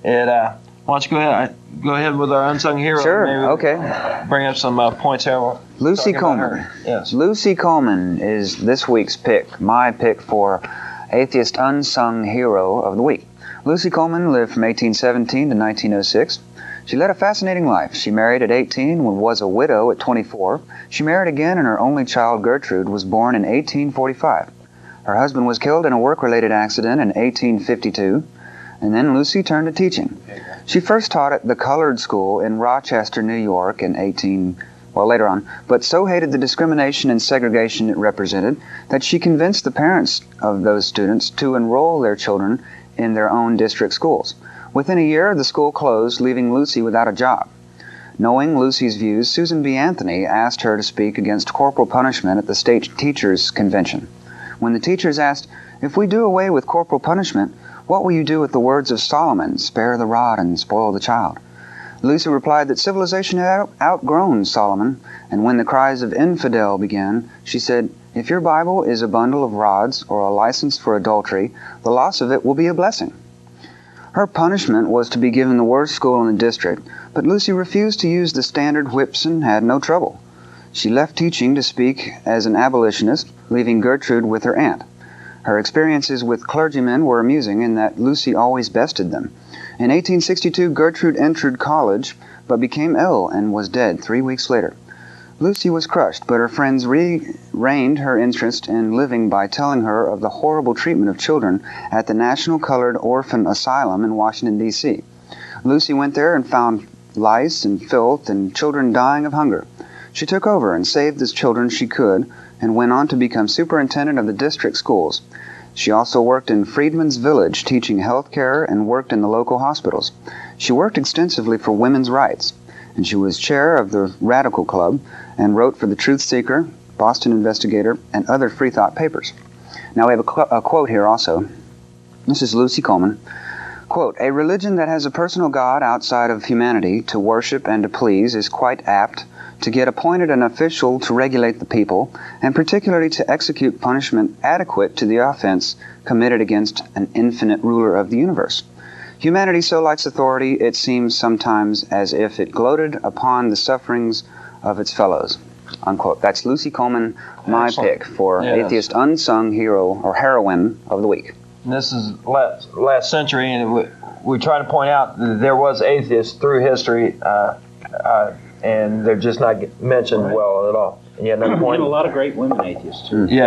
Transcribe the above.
Why don't you go ahead with our unsung hero? Sure. Maybe Okay. Bring up some points here. Lucy Colman. Yes. Lucy Colman is this week's pick, my pick for Atheist Unsung Hero of the Week. Lucy Colman lived from 1817 to 1906. She led a fascinating life. She married at 18 and was a widow at 24. She married again, and her only child, Gertrude, was born in 1845. Her husband was killed in a work-related accident in 1852, and then Lucy turned to teaching. She first taught at the Colored School in Rochester, New York later on, but so hated the discrimination and segregation it represented that she convinced the parents of those students to enroll their children in their own district schools. Within a year, the school closed, leaving Lucy without a job. Knowing Lucy's views, Susan B. Anthony asked her to speak against corporal punishment at the state teachers' convention. When the teachers asked, "If we do away with corporal punishment, what will you do with the words of Solomon, spare the rod and spoil the child?" Lucy replied that civilization had outgrown Solomon, and when the cries of infidel began, she said, "If your Bible is a bundle of rods or a license for adultery, the loss of it will be a blessing." Her punishment was to be given the worst school in the district, but Lucy refused to use the standard whips and had no trouble. She left teaching to speak as an abolitionist, leaving Gertrude with her aunt. Her experiences with clergymen were amusing in that Lucy always bested them. In 1862, Gertrude entered college, but became ill and was dead 3 weeks later. Lucy was crushed, but her friends reined her interest in living by telling her of the horrible treatment of children at the National Colored Orphan Asylum in Washington, D.C. Lucy went there and found lice and filth and children dying of hunger. She took over and saved the children she could and went on to become superintendent of the district schools. She also worked in Freedman's Village teaching health care and worked in the local hospitals. She worked extensively for women's rights, and she was chair of the Radical Club and wrote for the Truth Seeker, Boston Investigator, and other free thought papers. Now we have a quote here also. This is Lucy Colman. Quote, "A religion that has a personal God outside of humanity to worship and to please is quite apt to get appointed an official to regulate the people, and particularly to execute punishment adequate to the offense committed against an infinite ruler of the universe. Humanity so likes authority, it seems sometimes as if it gloated upon the sufferings of its fellows." Unquote. That's Lucy Colman, my Excellent. pick for Yes. Atheist Unsung Hero or Heroine of the Week. And this is last century, and we try to point out that there was atheists through history, and they're just not mentioned well at all. And yet, another point. And a lot of great women atheists too. Yeah.